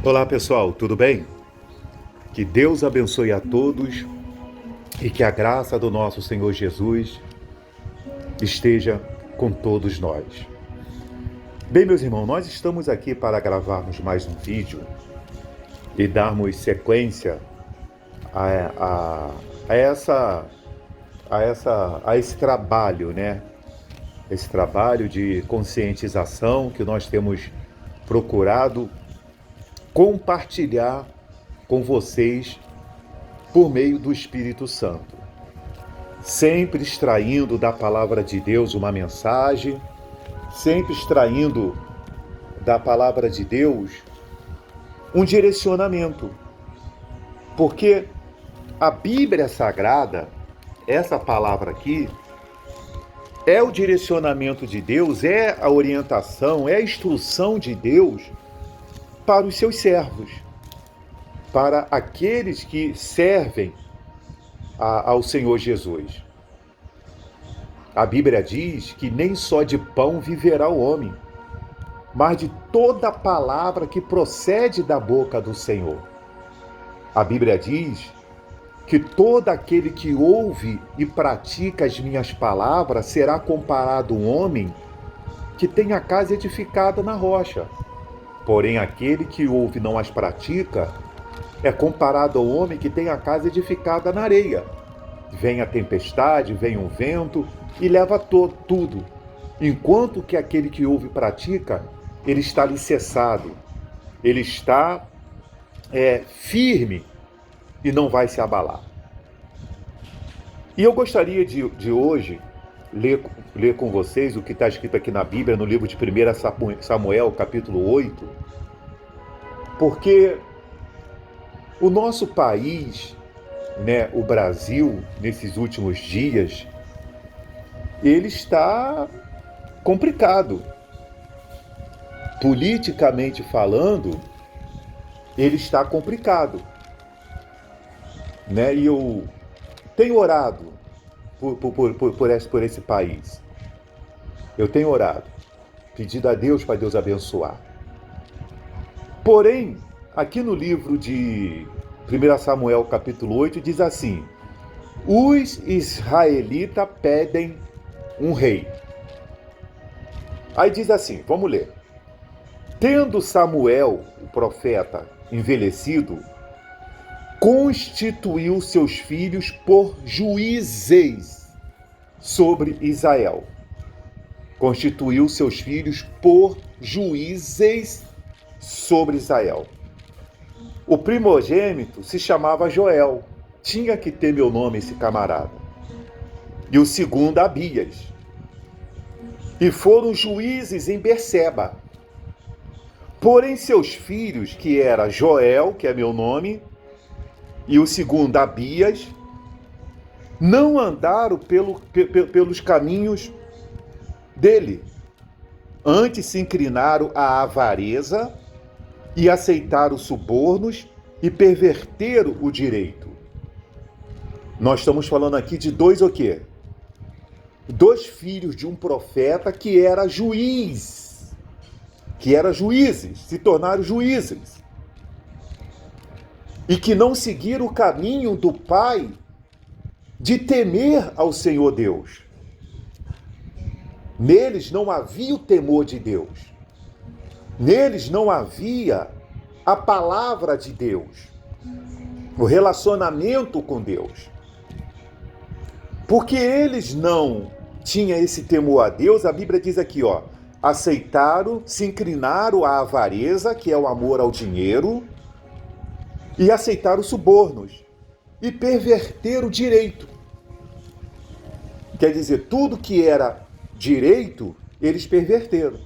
Olá pessoal, tudo bem? Que Deus abençoe a todos e que a graça do nosso Senhor Jesus esteja com todos nós. Bem, meus irmãos, nós estamos aqui para gravarmos mais um vídeo e darmos sequência a esse trabalho, né? Esse trabalho de conscientização que nós temos procurado compartilhar com vocês por meio do Espírito Santo. Sempre extraindo da palavra de Deus uma mensagem, sempre extraindo da palavra de Deus um direcionamento. Porque a Bíblia Sagrada, essa palavra aqui, é o direcionamento de Deus, é a orientação, é a instrução de Deus para os seus servos, para aqueles que servem ao Senhor Jesus. A Bíblia diz que nem só de pão viverá o homem, mas de toda palavra que procede da boca do Senhor. A Bíblia diz que todo aquele que ouve e pratica as minhas palavras será comparado a um homem que tem a casa edificada na rocha. Porém, aquele que ouve e não as pratica é comparado ao homem que tem a casa edificada na areia. Vem a tempestade, vem o vento e leva tudo. Enquanto que aquele que ouve e pratica, ele está alicerçado, ele está firme e não vai se abalar. E eu gostaria de hoje ler com vocês o que está escrito aqui na Bíblia, no livro de 1 Samuel, capítulo 8, porque o nosso país, né, o Brasil, nesses últimos dias, ele está complicado. Politicamente falando, ele está complicado. Né? E eu tenho orado por esse país. Eu tenho orado, pedido a Deus para Deus abençoar. Porém, aqui no livro de 1 Samuel capítulo 8 diz assim: os israelitas pedem um rei. Aí diz assim, vamos ler. Tendo Samuel, o profeta, envelhecido, constituiu seus filhos por juízes sobre Israel. Constituiu seus filhos por juízes sobre Israel. O primogênito se chamava Joel. Tinha que ter meu nome esse camarada. E o segundo, Abias. E foram juízes em Berseba. Porém, seus filhos, que era Joel, que é meu nome, e o segundo, Abias, não andaram pelos caminhos dele. Antes se inclinaram à avareza e aceitaram subornos e perverteram o direito. Nós estamos falando aqui de dois o quê? Dois filhos de um profeta que era juiz, se tornaram juízes. E que não seguiram o caminho do pai de temer ao Senhor Deus. Neles não havia o temor de Deus. Neles não havia a palavra de Deus, o relacionamento com Deus. Porque eles não tinham esse temor a Deus, a Bíblia diz aqui, aceitaram, se inclinaram à avareza, que é o amor ao dinheiro, e aceitaram subornos, e perverteram o direito. Quer dizer, tudo que era direito, eles perverteram.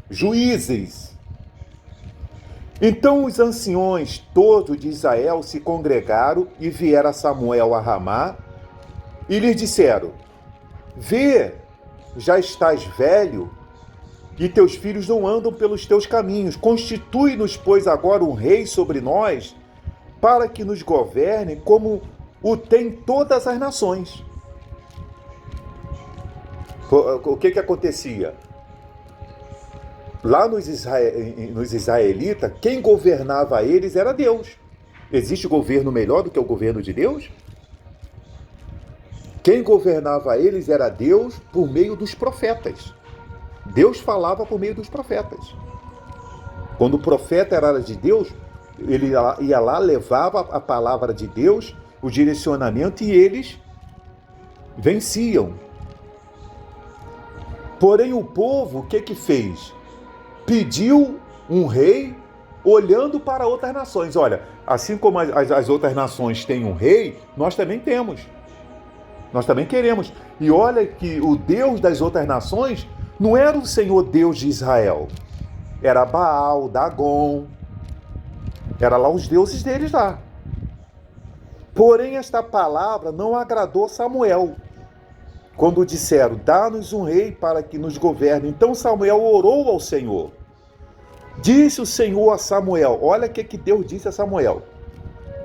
Juízes. Então os anciões todos de Israel se congregaram e vieram a Samuel a Ramá e lhes disseram: vê, já estás velho e teus filhos não andam pelos teus caminhos. Constitui-nos, pois, agora um rei sobre nós, para que nos governe como o tem todas as nações. O que acontecia? Lá nos israelitas, quem governava eles era Deus. Existe governo melhor do que o governo de Deus? Quem governava eles era Deus por meio dos profetas. Deus falava por meio dos profetas. Quando o profeta era de Deus, ele ia lá, levava a palavra de Deus, o direcionamento, e eles venciam. Porém, o povo, o que fez? Pediu um rei olhando para outras nações. Olha, assim como as outras nações têm um rei, nós também temos. Nós também queremos. E olha que o Deus das outras nações não era o Senhor Deus de Israel. Era Baal, Dagon. Era lá os deuses deles lá. Porém, esta palavra não agradou Samuel. Quando disseram, dá-nos um rei para que nos governe. Então Samuel orou ao Senhor. Disse o Senhor a Samuel, olha o que Deus disse a Samuel.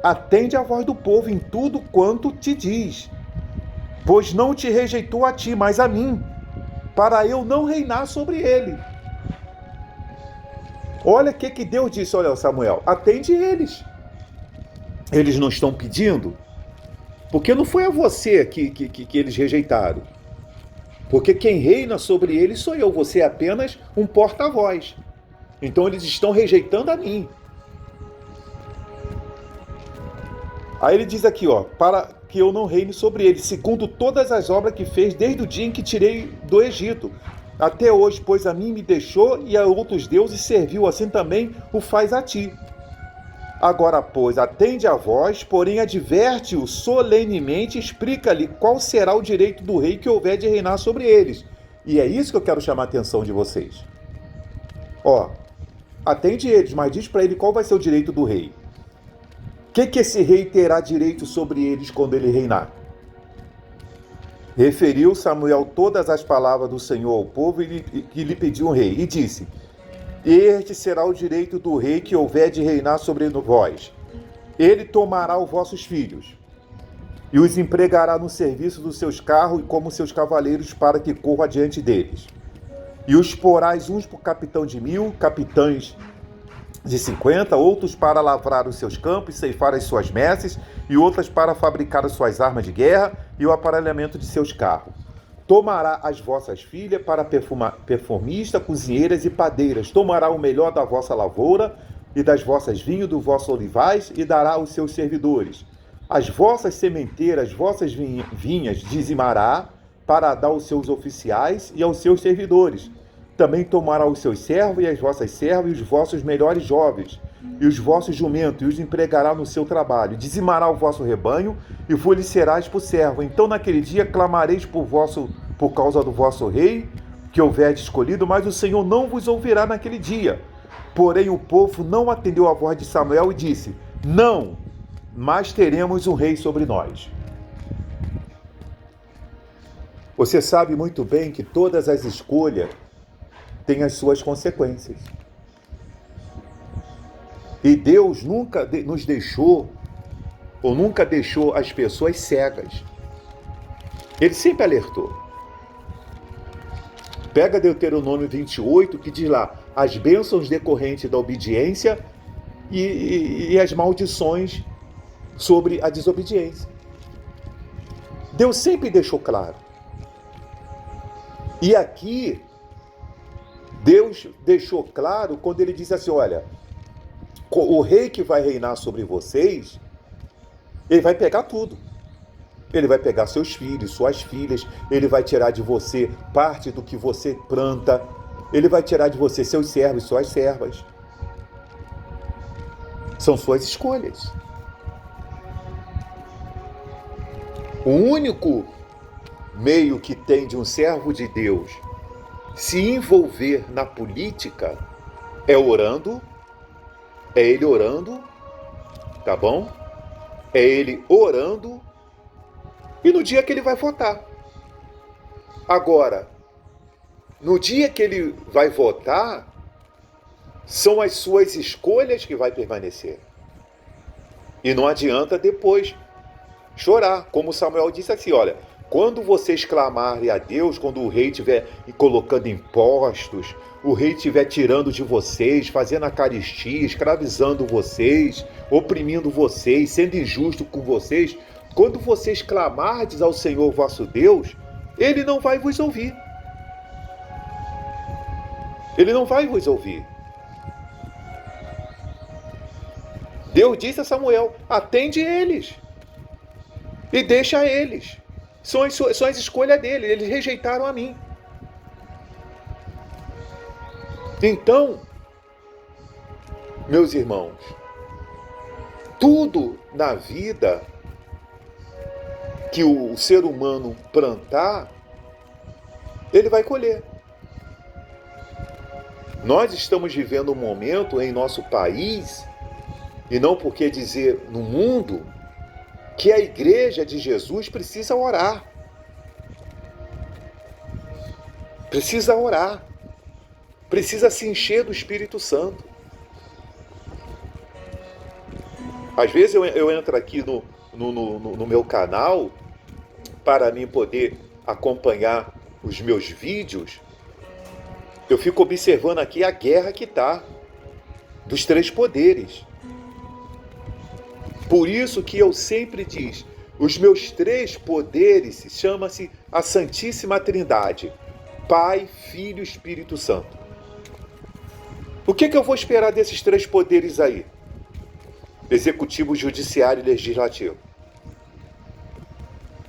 Atende a voz do povo em tudo quanto te diz, pois não te rejeitou a ti, mas a mim, para eu não reinar sobre ele. Olha o que Deus disse, olha Samuel, atende eles. Eles não estão pedindo, porque não foi a você que eles rejeitaram. Porque quem reina sobre eles sou eu, você é apenas um porta-voz. Então eles estão rejeitando a mim. Aí ele diz aqui, para que eu não reine sobre eles, segundo todas as obras que fez desde o dia em que tirei do Egito, até hoje, pois a mim me deixou e a outros deuses serviu, assim também o faz a ti. Agora, pois, atende a voz, porém adverte-o solenemente, explica-lhe qual será o direito do rei que houver de reinar sobre eles. E é isso que eu quero chamar a atenção de vocês. Atende eles, mas diz para ele qual vai ser o direito do rei. O que esse rei terá direito sobre eles quando ele reinar? Referiu Samuel todas as palavras do Senhor ao povo e que lhe pediu um rei, e disse, este será o direito do rei que houver de reinar sobre vós. Ele tomará os vossos filhos e os empregará no serviço dos seus carros como seus cavaleiros para que corram adiante deles. E os porás uns por capitão de 1000, capitães de 50, outros para lavrar os seus campos, ceifar as suas messes, e outras para fabricar as suas armas de guerra e o aparelhamento de seus carros. Tomará as vossas filhas para perfumistas, cozinheiras e padeiras. Tomará o melhor da vossa lavoura e das vossas vinhos, dos vossos olivais, e dará aos seus servidores. As vossas sementeiras, as vossas vinhas dizimará para dar aos seus oficiais e aos seus servidores. Também tomará os seus servos e as vossas servas e os vossos melhores jovens e os vossos jumentos e os empregará no seu trabalho. Dizimará o vosso rebanho e vos lhe serás por servo. Então naquele dia clamareis por causa do vosso rei que houverdes escolhido, mas o Senhor não vos ouvirá naquele dia. Porém o povo não atendeu à voz de Samuel e disse, não, mas teremos um rei sobre nós. Você sabe muito bem que todas as escolhas têm as suas consequências. E Deus nunca nos deixou, ou nunca deixou as pessoas cegas. Ele sempre alertou. Pega Deuteronômio 28, que diz lá, as bênçãos decorrentes da obediência e as maldições sobre a desobediência. Deus sempre deixou claro. E aqui, Deus deixou claro quando ele disse assim, olha, o rei que vai reinar sobre vocês, ele vai pegar tudo. Ele vai pegar seus filhos, suas filhas, ele vai tirar de você parte do que você planta, ele vai tirar de você seus servos, suas servas. São suas escolhas. O único meio que tem de um servo de Deus se envolver na política é orando, é ele orando, tá bom? É ele orando e no dia que ele vai votar. Agora, no dia que ele vai votar, são as suas escolhas que vai permanecer. E não adianta depois chorar, como Samuel disse assim, olha, Quando vocês clamarem a Deus, quando o rei estiver colocando impostos, o rei estiver tirando de vocês, fazendo acaristia, escravizando vocês, oprimindo vocês, sendo injusto com vocês, quando vocês clamardes ao Senhor vosso Deus, Ele não vai vos ouvir. Ele não vai vos ouvir. Deus disse a Samuel: atende eles e deixa eles. São as escolhas dele, eles rejeitaram a mim. Então, meus irmãos, tudo na vida que o ser humano plantar, ele vai colher. Nós estamos vivendo um momento em nosso país, e não por que dizer no mundo, que a igreja de Jesus precisa orar. Precisa orar. Precisa se encher do Espírito Santo. Às vezes eu entro aqui no meu canal para mim poder acompanhar os meus vídeos. Eu fico observando aqui a guerra que está dos três poderes. Por isso que eu sempre digo, os meus três poderes chama-se a Santíssima Trindade, Pai, Filho e Espírito Santo. O que eu vou esperar desses três poderes aí? Executivo, Judiciário e Legislativo.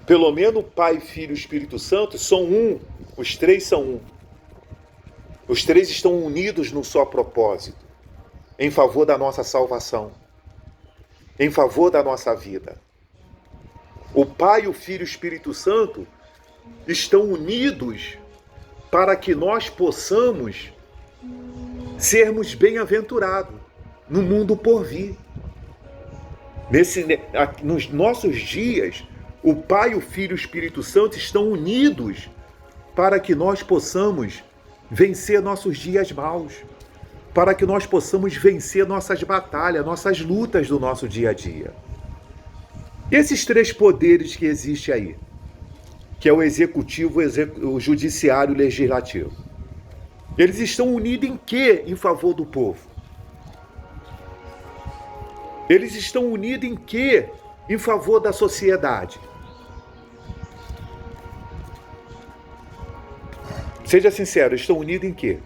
Pelo menos Pai, Filho e Espírito Santo são um, os três são um. Os três estão unidos num só propósito, em favor da nossa salvação, em favor da nossa vida. O Pai, o Filho e o Espírito Santo estão unidos para que nós possamos sermos bem-aventurados no mundo por vir. Nos nossos dias, o Pai, o Filho e o Espírito Santo estão unidos para que nós possamos vencer nossos dias maus, para que nós possamos vencer nossas batalhas, nossas lutas do nosso dia a dia. Esses três poderes que existem aí, que é o executivo, o judiciário e o legislativo, eles estão unidos em quê? Em favor do povo. Eles estão unidos em quê? Em favor da sociedade. Seja sincero, estão unidos em quê?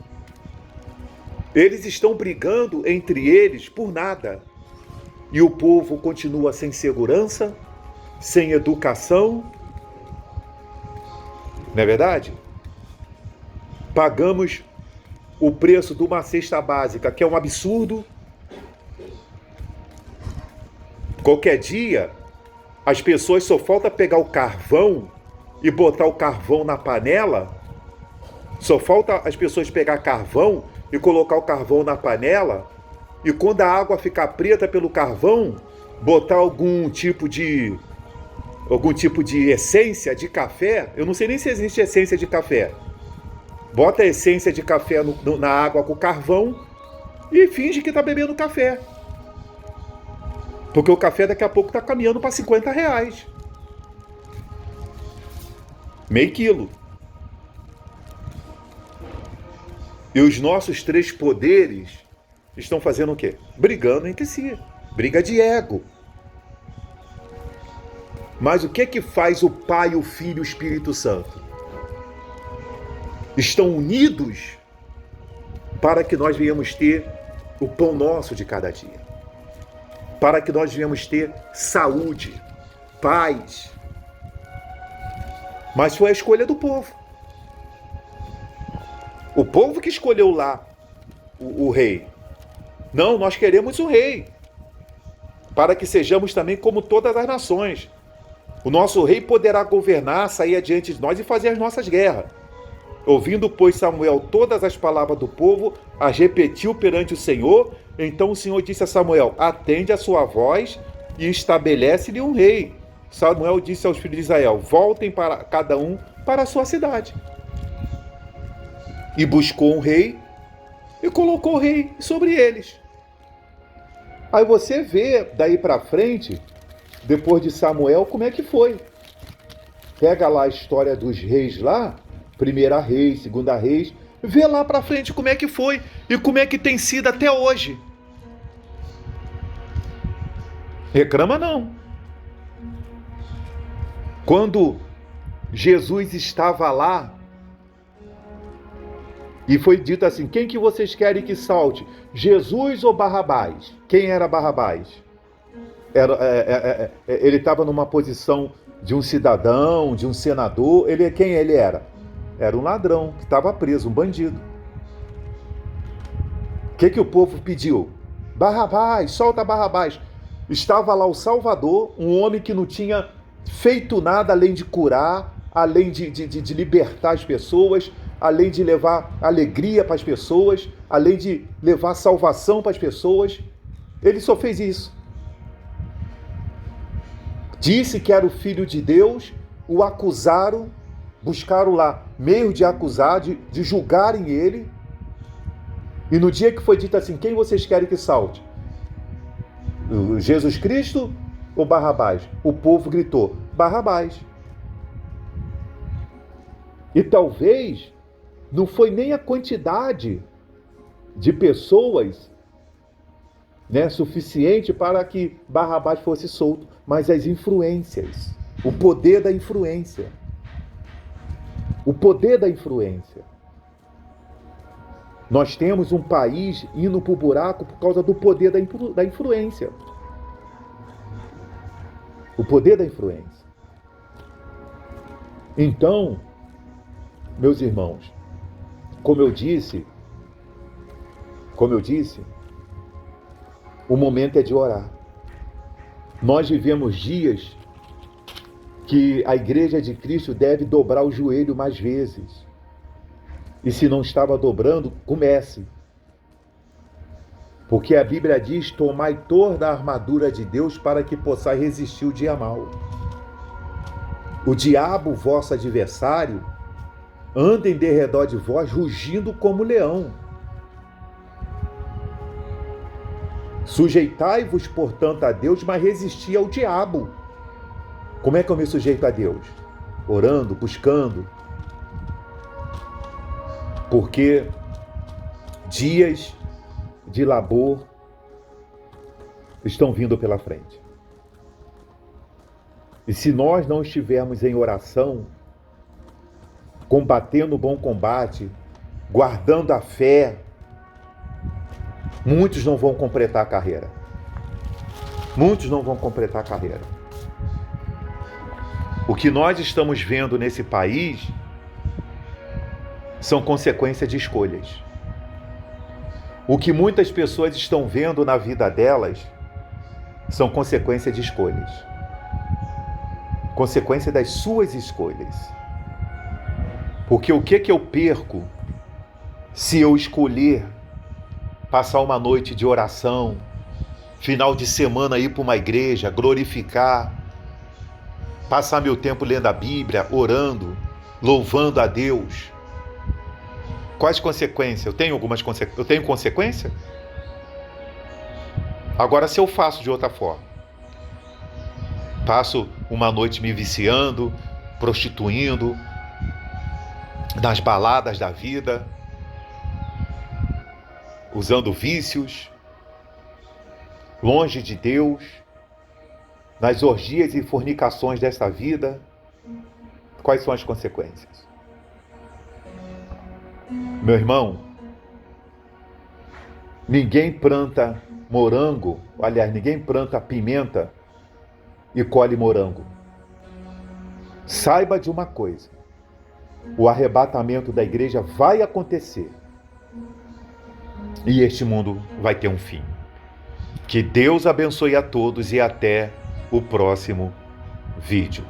Eles estão brigando entre eles por nada. E o povo continua sem segurança, sem educação. Não é verdade? Pagamos o preço de uma cesta básica, que é um absurdo. Qualquer dia, as pessoas só falta pegar o carvão e botar o carvão na panela. Só falta as pessoas pegar carvão e colocar o carvão na panela, e quando a água ficar preta pelo carvão, botar algum tipo de essência de café. Eu não sei nem se existe essência de café. Bota a essência de café na água com carvão e finge que está bebendo café. Porque o café daqui a pouco está caminhando para R$50. Meio quilo. E os nossos três poderes estão fazendo o quê? Brigando entre si. Briga de ego. Mas o que faz o Pai, o Filho e o Espírito Santo? Estão unidos para que nós venhamos ter o pão nosso de cada dia. Para que nós venhamos ter saúde, paz. Mas foi a escolha do povo. O povo que escolheu lá o rei. Não, nós queremos o rei, para que sejamos também como todas as nações. O nosso rei poderá governar, sair adiante de nós e fazer as nossas guerras. Ouvindo, pois, Samuel todas as palavras do povo, as repetiu perante o Senhor. Então o Senhor disse a Samuel: atende a sua voz e estabelece-lhe um rei. Samuel disse aos filhos de Israel: voltem para cada um para a sua cidade. E buscou um rei e colocou o rei sobre eles. Aí você vê daí para frente, depois de Samuel, como é que foi. Pega lá a história dos reis lá, primeira reis, segunda reis, vê lá pra frente como é que foi e como é que tem sido até hoje. Reclama não. Quando Jesus estava lá e foi dito assim, quem que vocês querem que salte? Jesus ou Barrabás? Quem era Barrabás? Ele estava numa posição de um cidadão, de um senador. Quem ele era? Era um ladrão que estava preso, um bandido. O que o povo pediu? Barrabás, solta Barrabás. Estava lá o Salvador, um homem que não tinha feito nada além de curar, além de libertar as pessoas, além de levar alegria para as pessoas, além de levar salvação para as pessoas. Ele só fez isso. Disse que era o Filho de Deus, o acusaram, buscaram lá meio de acusar, de julgarem ele. E no dia que foi dito assim, quem vocês querem que salte? Jesus Cristo ou Barrabás? O povo gritou, Barrabás. E talvez não foi nem a quantidade de pessoas, né, suficiente para que Barrabás fosse solto, mas as influências, o poder da influência. O poder da influência. Nós temos um país indo para o buraco por causa do poder da influência. O poder da influência. Então, meus irmãos, como eu disse, o momento é de orar. Nós vivemos dias que a Igreja de Cristo deve dobrar o joelho mais vezes. E se não estava dobrando, comece. Porque a Bíblia diz, tomai toda a armadura de Deus para que possais resistir o dia mau. O diabo, vosso adversário, anda em derredor de vós, rugindo como leão. Sujeitai-vos, portanto, a Deus, mas resisti ao diabo. Como é que eu me sujeito a Deus? Orando, buscando. Porque dias de labor estão vindo pela frente. E se nós não estivermos em oração, combatendo o bom combate, guardando a fé, muitos não vão completar a carreira. Muitos não vão completar a carreira. O que nós estamos vendo nesse país são consequências de escolhas. O que muitas pessoas estão vendo na vida delas são consequências de escolhas. Consequência das suas escolhas. Porque o que eu perco se eu escolher passar uma noite de oração, final de semana ir para uma igreja, glorificar, passar meu tempo lendo a Bíblia, orando, louvando a Deus? Quais consequências? Eu tenho algumas consequências. Eu tenho consequência? Agora, se eu faço de outra forma, passo uma noite me viciando, prostituindo, nas baladas da vida, usando vícios, longe de Deus, nas orgias e fornicações desta vida, quais são as consequências? Meu irmão, ninguém planta morango, aliás, ninguém planta pimenta e colhe morango. Saiba de uma coisa, o arrebatamento da igreja vai acontecer e este mundo vai ter um fim. Que Deus abençoe a todos e até o próximo vídeo.